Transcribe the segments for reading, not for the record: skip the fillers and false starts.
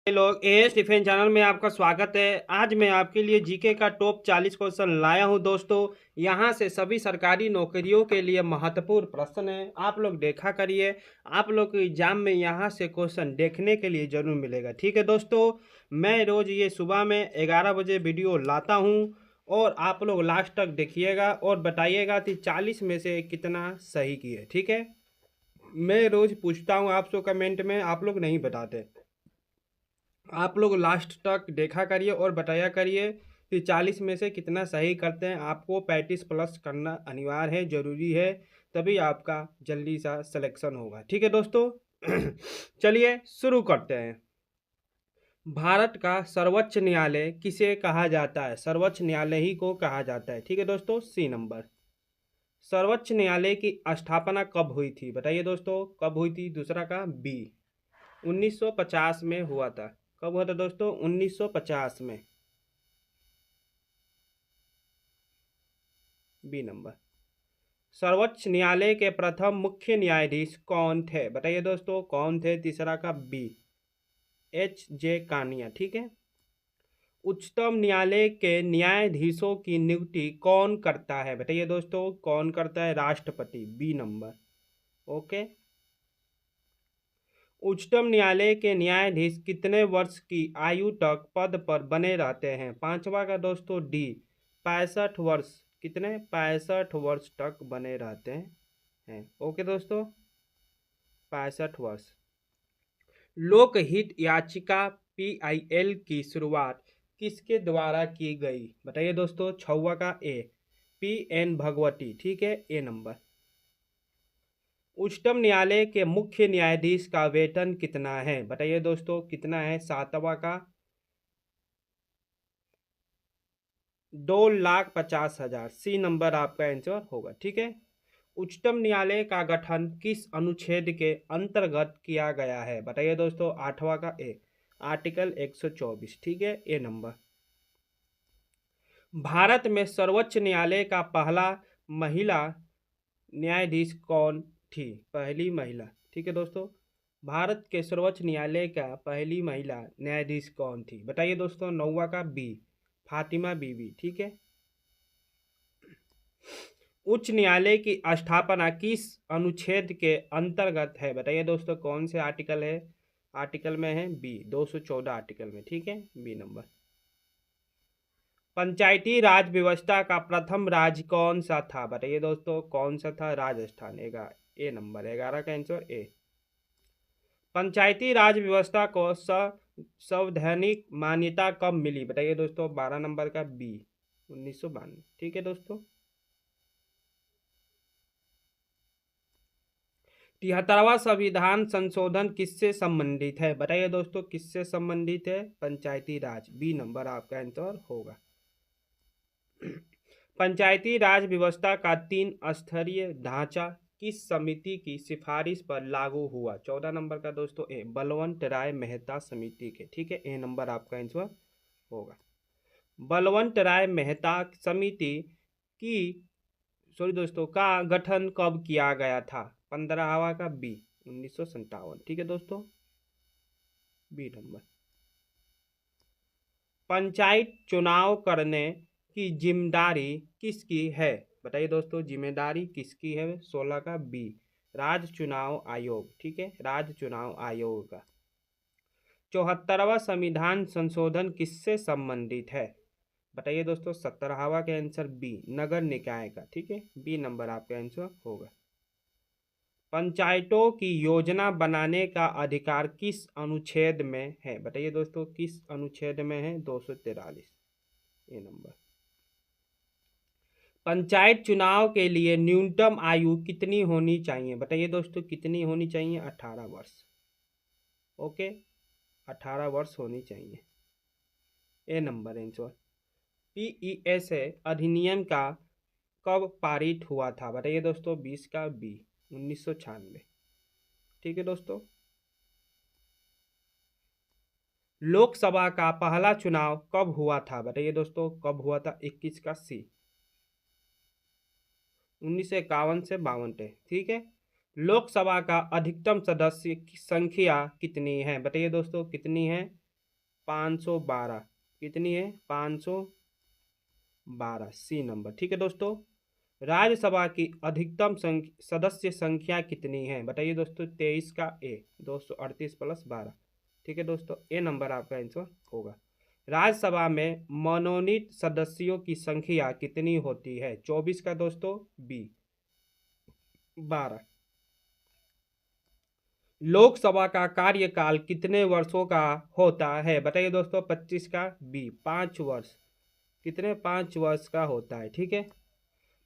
लोग ए Stephen channel में आपका स्वागत है। आज मैं आपके लिए जीके का टॉप 40 क्वेश्चन लाया हूं दोस्तों। यहां से सभी सरकारी नौकरियों के लिए महत्वपूर्ण प्रश्न है, आप लोग देखा करिए। आप लोग को एग्जाम में यहां से क्वेश्चन देखने के लिए जरूर मिलेगा। ठीक है दोस्तों, मैं रोज ये सुबह में 11 बजे वीडियो लाता हूँ और आप लोग लास्ट तक देखिएगा और बताइएगा कि 40 में से कितना सही किए। ठीक है, मैं रोज पूछता हूँ आपसे कमेंट में, आप लोग नहीं बताते। आप लोग लास्ट तक देखा करिए और बताया करिए कि 40 में से कितना सही करते हैं। आपको 35 प्लस करना अनिवार्य है, ज़रूरी है, तभी आपका जल्दी सा सिलेक्शन होगा। ठीक है दोस्तों, चलिए शुरू करते हैं। भारत का सर्वोच्च न्यायालय किसे कहा जाता है? सर्वोच्च न्यायालय ही को कहा जाता है। ठीक है दोस्तों, सी नंबर। सर्वोच्च न्यायालय की स्थापना कब हुई थी? बताइए दोस्तों, कब हुई थी? दूसरा का बी, 1950 में हुआ था। कब हुआ था दोस्तों? 1950 में, बी नंबर। सर्वोच्च न्यायालय के प्रथम मुख्य न्यायाधीश कौन थे? बताइए दोस्तों, कौन थे? तीसरा का बी, एच जे कानिया। ठीक है। उच्चतम न्यायालय के न्यायाधीशों की नियुक्ति कौन करता है? बताइए दोस्तों, कौन करता है? राष्ट्रपति, बी नंबर। ओके। उच्चतम न्यायालय के न्यायाधीश कितने वर्ष की आयु तक पद पर बने रहते हैं? पांचवा का दोस्तों डी, 65 वर्ष। कितने? 65 वर्ष तक बने रहते हैं। ओके दोस्तों, 65 वर्ष। लोकहित याचिका पीआईएल की शुरुआत किसके द्वारा की गई? बताइए दोस्तों, छवा का ए, पी एन भगवती। ठीक है, ए नंबर। उच्चतम न्यायालय के मुख्य न्यायाधीश का वेतन कितना है? बताइए दोस्तों, कितना है? 7वां का 2,50,000। सी नंबर आपका आंसर होगा। ठीक है। उच्चतम न्यायालय का गठन किस अनुच्छेद के अंतर्गत किया गया है? बताइए दोस्तों, 8वां का ए, आर्टिकल 124। ठीक है, ए नंबर। भारत में सर्वोच्च न्यायालय का पहला महिला न्यायाधीश कौन थी? पहली महिला। ठीक है दोस्तों, भारत के सर्वोच्च न्यायालय का पहली महिला न्यायाधीश कौन थी? बताइए दोस्तों, 9वां का बी, फातिमा बीबी। ठीक है। उच्च न्यायालय की स्थापना किस अनुच्छेद के अंतर्गत है? बताइए दोस्तों, कौन से आर्टिकल है? आर्टिकल में है बी, 214 आर्टिकल में। ठीक है, बी नंबर। पंचायती राज व्यवस्था का प्रथम राज्य कौन सा था? बताइए दोस्तों, कौन सा था? राजस्थान। ए नंबर, 11 का आंसर ए। पंचायती राज व्यवस्था को संवैधानिक मान्यता कब मिली? बताइए दोस्तों, 12 नंबर का बी, 1992। ठीक है दोस्तों। 73वां संविधान संशोधन किससे संबंधित है? बताइए दोस्तों, किससे संबंधित है? पंचायती राज, बी नंबर आपका आंसर होगा। पंचायती राज व्यवस्था का 3 स्तरीय ढांचा किस समिति की सिफारिश पर लागू हुआ? 14 नंबर का दोस्तों ए, बलवंत राय मेहता समिति के। ठीक है, ए नंबर आपका आंसर होगा। बलवंत राय मेहता समिति की दोस्तों का गठन कब किया गया था? 15वां का बी, 1957। ठीक है दोस्तों, बी नंबर। पंचायत चुनाव करने की जिम्मेदारी किसकी है? बताइए दोस्तों, जिम्मेदारी किसकी है? 16 का बी, राज्य चुनाव आयोग। ठीक है, राज्य चुनाव आयोग का। 74वां संविधान संशोधन किससे संबंधित है? बताइए दोस्तों, 17वां का आंसर बी, नगर निकाय का। ठीक है, बी नंबर आपका आंसर होगा। पंचायतों की योजना बनाने का अधिकार किस अनुच्छेद में है? बताइए दोस्तों, किस अनुच्छेद में है? 243, ए नंबर। पंचायत चुनाव के लिए न्यूनतम आयु कितनी होनी चाहिए? बताइए दोस्तों, कितनी होनी चाहिए? 18 वर्ष। ओके, 18 वर्ष होनी चाहिए, ए नंबर आंसर। पीईएस अधिनियम का कब पारित हुआ था? बताइए दोस्तों, 20 का बी, 1996। ठीक है दोस्तों। लोकसभा का पहला चुनाव कब हुआ था? बताइए दोस्तों, कब हुआ था? 21 का सी, 1951 से 52। ठीक है। लोकसभा का अधिकतम सदस्य की संख्या कितनी है? बताइए दोस्तों, कितनी है? 512 कितनी है? 512 सी नंबर। ठीक है दोस्तों। राज्यसभा की अधिकतम सदस्य संख्या कितनी है? बताइए दोस्तों। 23 का ए, 238 + 12। ठीक है दोस्तों, ए नंबर आपका आंसर होगा। राज्यसभा में मनोनीत सदस्यों की संख्या कितनी होती है? 24 का दोस्तों बी, 12। लोकसभा का कार्यकाल कितने वर्षों का होता है? बताइए दोस्तों। 25 का बी, 5 वर्ष। कितने? 5 वर्ष का होता है। ठीक है।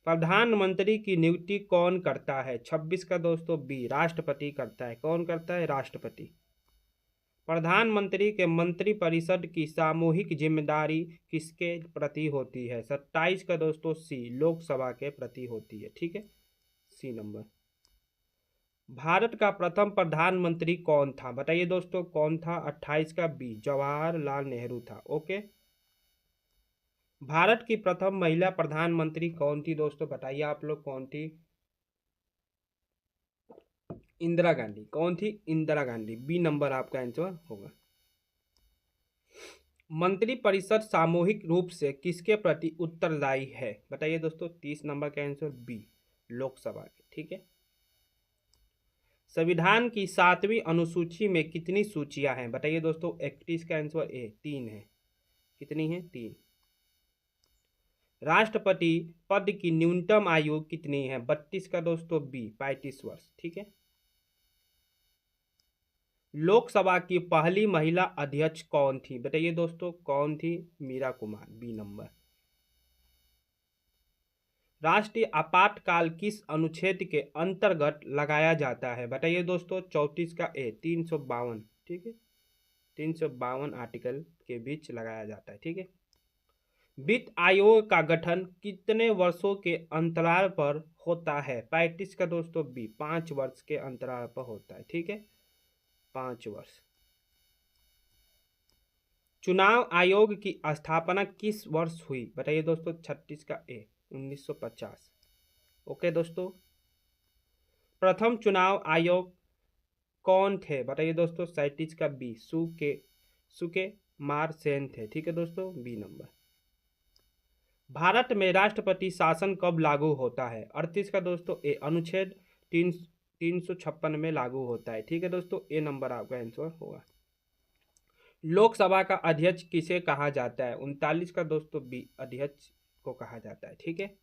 प्रधानमंत्री की नियुक्ति कौन करता है? 26 का दोस्तों बी, राष्ट्रपति करता है। कौन करता है? राष्ट्रपति। प्रधानमंत्री के मंत्रिपरिषद की सामूहिक जिम्मेदारी किसके प्रति होती है? 27 का दोस्तों सी, लोकसभा के प्रति होती है। ठीक है, सी नंबर। भारत का प्रथम प्रधानमंत्री कौन था? बताइए दोस्तों, कौन था? 28 का बी, जवाहरलाल नेहरू था। ओके। भारत की प्रथम महिला प्रधानमंत्री कौन थी दोस्तों? बताइए आप लोग, कौन थी? इंदिरा गांधी। कौन थी? इंदिरा गांधी। बी नंबर आपका आंसर होगा। मंत्रिपरिषद सामूहिक रूप से किसके प्रति उत्तरदायी है? बताइए दोस्तों। 30 नंबर का आंसर बी, लोकसभा के। ठीक है। संविधान की 7वीं अनुसूची में कितनी सूचियां हैं? बताइए दोस्तों। 31 का आंसर ए, 3 है। कितनी है? 3। राष्ट्रपति पद की न्यूनतम आयु कितनी है? 32 का दोस्तों बी, 35 वर्ष। ठीक है। लोकसभा की पहली महिला अध्यक्ष कौन थी? बताइए दोस्तों, कौन थी? मीरा कुमार। B number. राष्ट्रीय आपातकाल किस अनुच्छेद के अंतर्गत लगाया जाता है? बताइए दोस्तों। 34 का ए, 352। ठीक है, 352 आर्टिकल के बीच लगाया जाता है। ठीक है। वित्त आयोग का गठन कितने वर्षों के अंतराल पर होता है? 35 का दोस्तों बी, 5 वर्ष के अंतराल पर होता है। ठीक है, 5 वर्ष। चुनाव आयोग की स्थापना किस वर्ष हुई? बताइए दोस्तों। 36 का ए, 1950। ओके दोस्तों। प्रथम चुनाव आयोग कौन थे? बताइए दोस्तों। 37 का बी, सुके मार सेन थे। ठीक है दोस्तों, बी नंबर। भारत में राष्ट्रपति शासन कब लागू होता है? 38 का दोस्तों ए, अनुच्छेद 356 में लागू होता है। ठीक है दोस्तों, ए नंबर आपका आंसर होगा। लोकसभा का अध्यक्ष किसे कहा जाता है? 39 का दोस्तों बी, अध्यक्ष को कहा जाता है। ठीक है।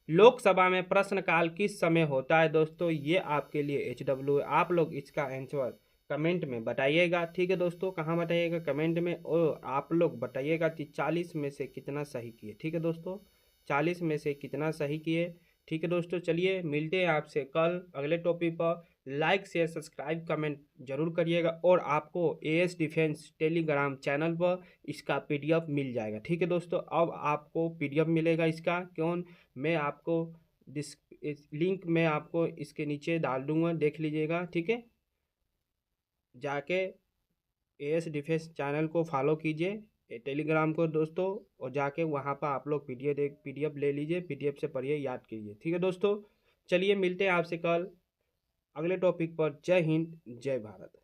लोकसभा में प्रश्नकाल किस समय होता है दोस्तों? ये आपके लिए HW है। आप लोग इसका आंसर कमेंट में बताइएगा। ठीक है दोस्तों, कहाँ बताइएगा? कमेंट में। और आप लोग बताइएगा कि 40 में से कितना सही किए। ठीक है दोस्तों, 40 में से कितना सही किए। ठीक है दोस्तों, चलिए मिलते हैं आपसे कल अगले टॉपिक पर। लाइक शेयर सब्सक्राइब कमेंट जरूर करिएगा। और आपको AS डिफेंस टेलीग्राम चैनल पर इसका PDF मिल जाएगा। ठीक है दोस्तों, अब आपको PDF मिलेगा इसका। क्यों? मैं आपको लिंक में आपको इसके नीचे डाल दूंगा, देख लीजिएगा। ठीक है, जाके AS डिफेंस चैनल को फॉलो कीजिए, टेलीग्राम को दोस्तों, और जाके वहाँ पर आप लोग PDF ले लीजिए, PDF से पढ़िए, याद कीजिए। ठीक है दोस्तों, चलिए मिलते हैं आपसे कल अगले टॉपिक पर। जय हिंद, जय भारत।